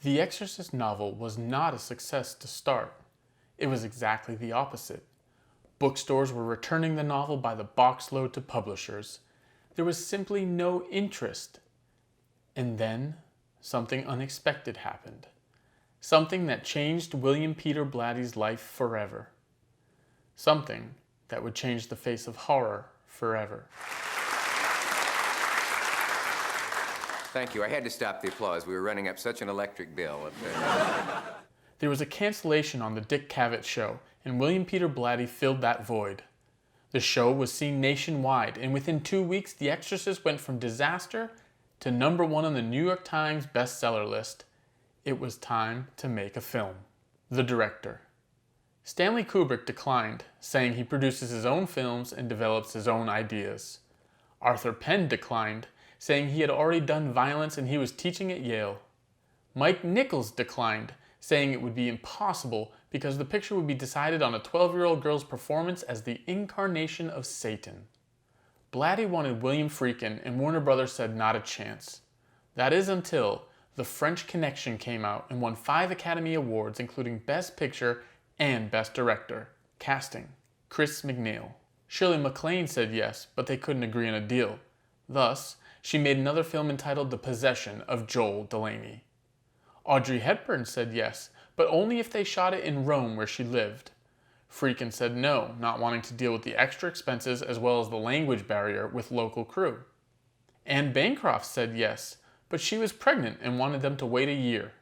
The Exorcist novel was not a success to start. It was exactly the opposite. Bookstores were returning the novel by the boxload to publishers. There was simply no interest. And then, something unexpected happened. Something that changed William Peter Blatty's life forever. Something that would change the face of horror forever. Thank you. I had to stop the applause. We were running up such an electric bill. There was a cancellation on the Dick Cavett show, and William Peter Blatty filled that void. The show was seen nationwide, and within 2 weeks, The Exorcist went from disaster to #1 on the New York Times bestseller list. It was time to make a film. The director. Stanley Kubrick declined, saying he produces his own films and develops his own ideas. Arthur Penn declined, saying he had already done violence and he was teaching at Yale. Mike Nichols declined, saying it would be impossible because the picture would be decided on a 12-year-old girl's performance as the incarnation of Satan. Blatty wanted William Friedkin, and Warner Brothers said not a chance. That is until The French Connection came out and won 5 Academy Awards, including Best Picture and Best Director. Casting: Chris McNeil. Shirley MacLaine said yes, but they couldn't agree on a deal. Thus, she made another film entitled The Possession of Joel Delaney. Audrey Hepburn said yes, but only if they shot it in Rome where she lived. Friedkin said no, not wanting to deal with the extra expenses as well as the language barrier with local crew. Anne Bancroft said yes, but she was pregnant and wanted them to wait a year.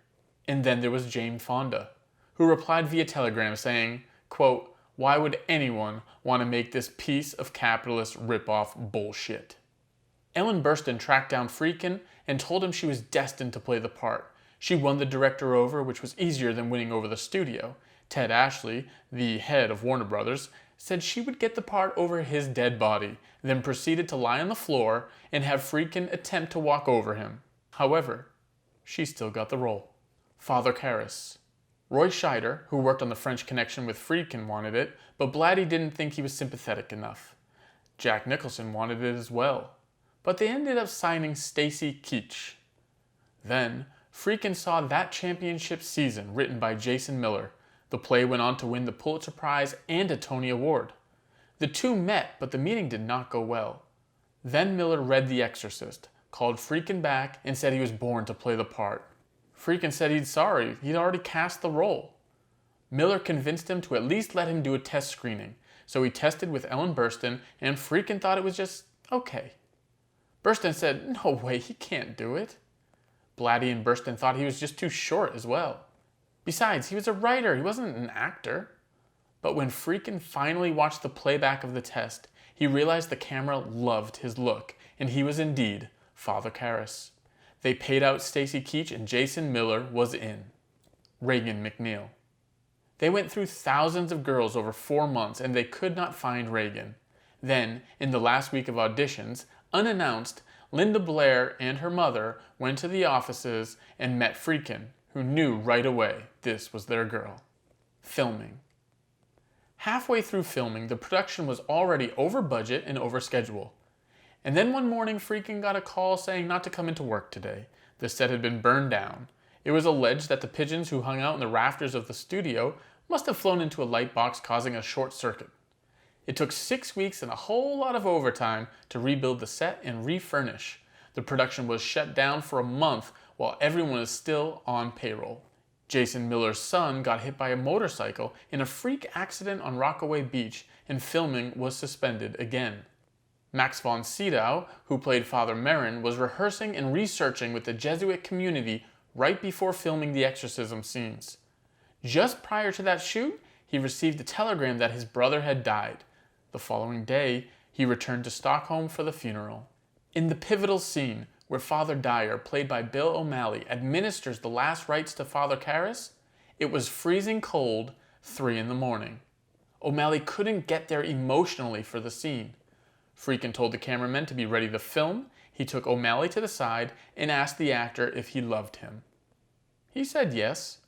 And then there was Jane Fonda, who replied via telegram saying, quote, "Why would anyone want to make this piece of capitalist rip-off bullshit?" Ellen Burstyn tracked down Friedkin and told him she was destined to play the part. She won the director over, which was easier than winning over the studio. Ted Ashley, the head of Warner Brothers, said she would get the part over his dead body, then proceeded to lie on the floor and have Friedkin attempt to walk over him. However, she still got the role. Father Karras. Roy Scheider, who worked on The French Connection with Friedkin, wanted it, but Blatty didn't think he was sympathetic enough. Jack Nicholson wanted it as well, but they ended up signing Stacy Keach. Then, Friedkin saw That Championship Season, written by Jason Miller. The play went on to win the Pulitzer Prize and a Tony Award. The two met, but the meeting did not go well. Then Miller read The Exorcist, called Friedkin back, and said he was born to play the part. Friedkin said he'd already cast the role. Miller convinced him to at least let him do a test screening, so he tested with Ellen Burstyn, and Friedkin thought it was just okay. Burstyn said, "No way, he can't do it." Blatty and Burstyn thought he was just too short as well. Besides, he was a writer, he wasn't an actor. But when Friedkin finally watched the playback of the test, he realized the camera loved his look, and he was indeed Father Karras. They paid out Stacy Keach and Jason Miller was in. Reagan McNeil. They went through thousands of girls over 4 months and they could not find Reagan. Then, in the last week of auditions, unannounced, Linda Blair and her mother went to the offices and met Friedkin, who knew right away this was their girl. Filming. Halfway through filming, the production was already over budget and over schedule. And then one morning, Friedkin got a call saying not to come into work today. The set had been burned down. It was alleged that the pigeons who hung out in the rafters of the studio must have flown into a light box, causing a short circuit. It took 6 weeks and a whole lot of overtime to rebuild the set and refurnish. The production was shut down for a month while everyone is still on payroll. Jason Miller's son got hit by a motorcycle in a freak accident on Rockaway Beach, and filming was suspended again. Max von Sydow, who played Father Merrin, was rehearsing and researching with the Jesuit community right before filming the exorcism scenes. Just prior to that shoot, he received a telegram that his brother had died. The following day, he returned to Stockholm for the funeral. In the pivotal scene where Father Dyer, played by Bill O'Malley, administers the last rites to Father Karras, it was freezing cold, 3 a.m. O'Malley couldn't get there emotionally for the scene. Friedkin told the cameramen to be ready to film. He took O'Malley to the side and asked the actor if he loved him. He said yes.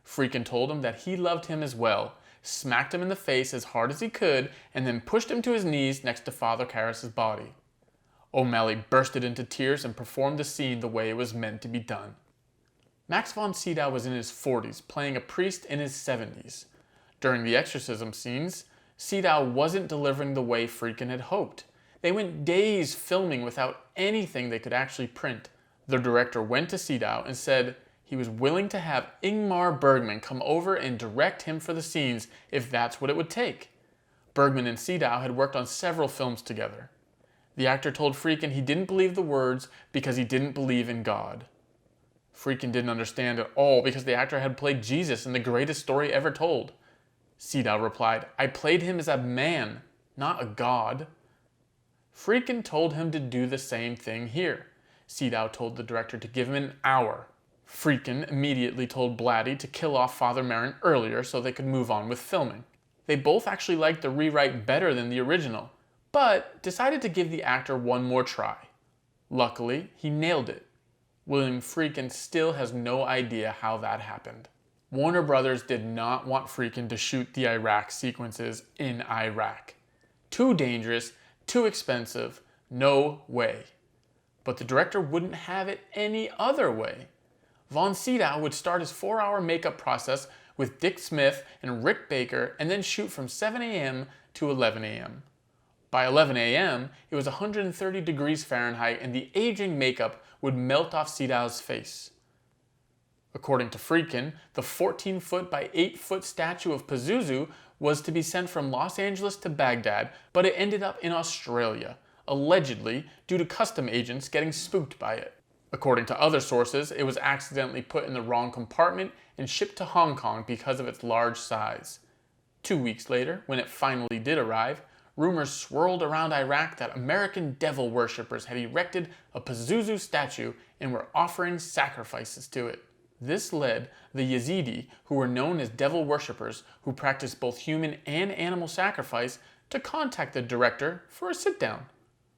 Friedkin told him that he loved him as well, smacked him in the face as hard as he could, and then pushed him to his knees next to Father Karras' body. O'Malley bursted into tears and performed the scene the way it was meant to be done. Max von Sydow was in his 40s, playing a priest in his 70s. During the exorcism scenes, Sydow wasn't delivering the way Friedkin had hoped. They went days filming without anything they could actually print. The director went to Sydow and said he was willing to have Ingmar Bergman come over and direct him for the scenes if that's what it would take. Bergman and Sydow had worked on several films together. The actor told Friedkin he didn't believe the words because he didn't believe in God. Friedkin didn't understand at all because the actor had played Jesus in the greatest story ever told. Sydow replied, "I played him as a man, not a god." Friedkin told him to do the same thing here. Sydow told the director to give him an hour. Friedkin immediately told Blatty to kill off Father Merrin earlier so they could move on with filming. They both actually liked the rewrite better than the original, but decided to give the actor one more try. Luckily, he nailed it. William Friedkin still has no idea how that happened. Warner Brothers did not want Friedkin to shoot the Iraq sequences in Iraq. Too dangerous, too expensive, no way. But the director wouldn't have it any other way. Von Sydow would start his 4-hour makeup process with Dick Smith and Rick Baker and then shoot from 7 a.m. to 11 a.m. By 11 a.m., it was 130 degrees Fahrenheit and the aging makeup would melt off Sydow's face. According to Friedkin, the 14-foot by 8-foot statue of Pazuzu was to be sent from Los Angeles to Baghdad, but it ended up in Australia, allegedly due to custom agents getting spooked by it. According to other sources, it was accidentally put in the wrong compartment and shipped to Hong Kong because of its large size. 2 weeks later, when it finally did arrive, rumors swirled around Iraq that American devil worshippers had erected a Pazuzu statue and were offering sacrifices to it. This led the Yazidi, who were known as devil worshippers who practiced both human and animal sacrifice, to contact the director for a sit-down,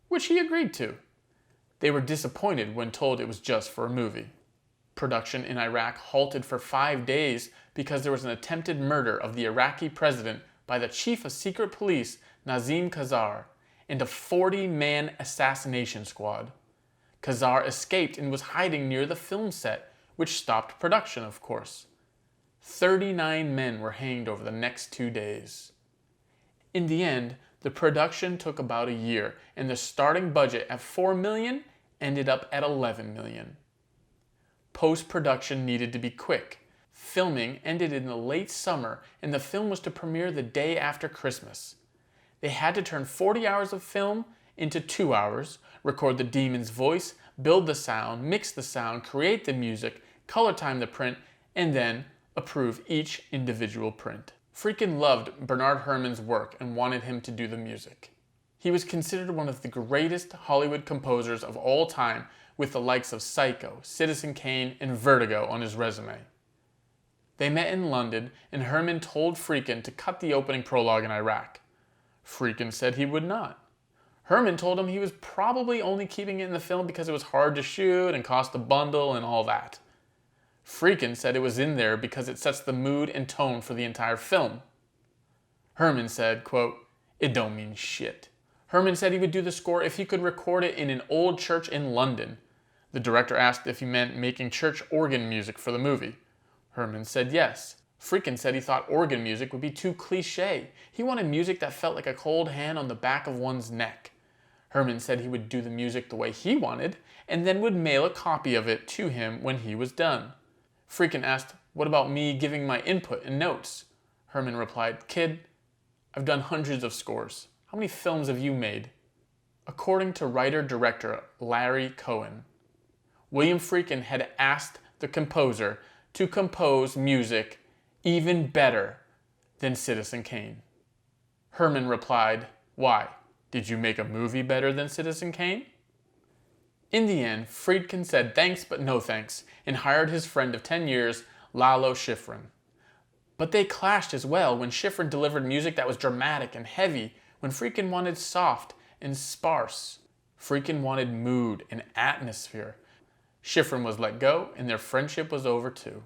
which he agreed to. They were disappointed when told it was just for a movie. Production in Iraq halted for 5 days because there was an attempted murder of the Iraqi president by the chief of secret police, Nazim Khazar, and a 40-man assassination squad. Khazar escaped and was hiding near the film set, which stopped production, of course. 39 men were hanged over the next 2 days. In the end, the production took about a year, and the starting budget at $4 million ended up at $11 million. Post-production needed to be quick. Filming ended in the late summer, and the film was to premiere the day after Christmas. They had to turn 40 hours of film into 2 hours, record the demon's voice, build the sound, mix the sound, create the music, color time the print, and then approve each individual print. Friedkin loved Bernard Herrmann's work and wanted him to do the music. He was considered one of the greatest Hollywood composers of all time, with the likes of Psycho, Citizen Kane, and Vertigo on his resume. They met in London, and Herrmann told Friedkin to cut the opening prologue in Iraq. Friedkin said he would not. Herrmann told him he was probably only keeping it in the film because it was hard to shoot and cost a bundle and all that. Friedkin said it was in there because it sets the mood and tone for the entire film. Herrmann said, quote, "It don't mean shit." Herrmann said he would do the score if he could record it in an old church in London. The director asked if he meant making church organ music for the movie. Herrmann said yes. Friedkin said he thought organ music would be too cliché. He wanted music that felt like a cold hand on the back of one's neck. Herrmann said he would do the music the way he wanted, and then would mail a copy of it to him when he was done. Friedkin asked, "What about me giving my input and notes?" Herrmann replied, "Kid, I've done hundreds of scores. How many films have you made?" According to writer-director Larry Cohen, William Friedkin had asked the composer to compose music even better than Citizen Kane. Herrmann replied, "Why? Did you make a movie better than Citizen Kane?" In the end, Friedkin said thanks but no thanks and hired his friend of 10 years, Lalo Schifrin. But they clashed as well when Schifrin delivered music that was dramatic and heavy, when Friedkin wanted soft and sparse. Friedkin wanted mood and atmosphere. Schifrin was let go, and their friendship was over too.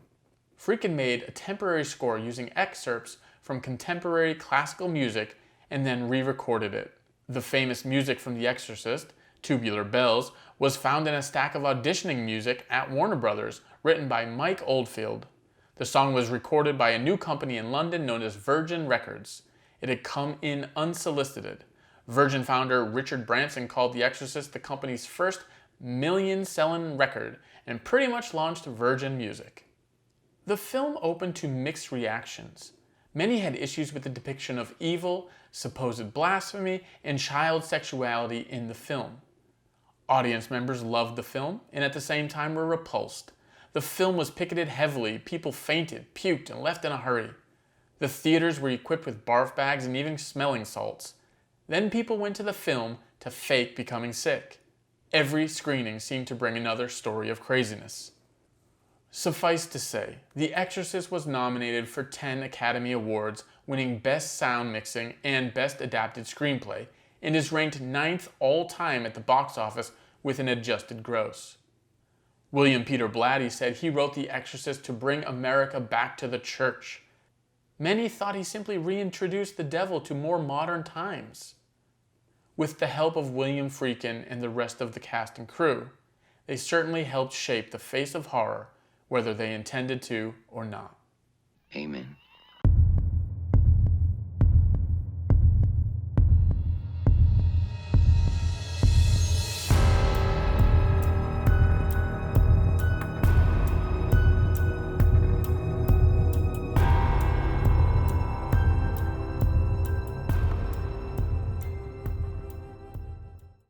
Friedkin made a temporary score using excerpts from contemporary classical music and then re-recorded it. The famous music from The Exorcist, Tubular Bells was found in a stack of auditioning music at Warner Brothers, written by Mike Oldfield. The song was recorded by a new company in London known as Virgin Records. It had come in unsolicited. Virgin founder Richard Branson called The Exorcist the company's first million-selling record and pretty much launched Virgin Music. The film opened to mixed reactions. Many had issues with the depiction of evil, supposed blasphemy, and child sexuality in the film. Audience members loved the film and at the same time were repulsed. The film was picketed heavily, people fainted, puked, and left in a hurry. The theaters were equipped with barf bags and even smelling salts. Then people went to the film to fake becoming sick. Every screening seemed to bring another story of craziness. Suffice to say, The Exorcist was nominated for 10 Academy Awards, winning Best Sound Mixing and Best Adapted Screenplay, and is ranked 9th all-time at the box office with an adjusted gross. William Peter Blatty said he wrote The Exorcist to bring America back to the church. Many thought he simply reintroduced the devil to more modern times. With the help of William Friedkin and the rest of the cast and crew, they certainly helped shape the face of horror, whether they intended to or not. Amen.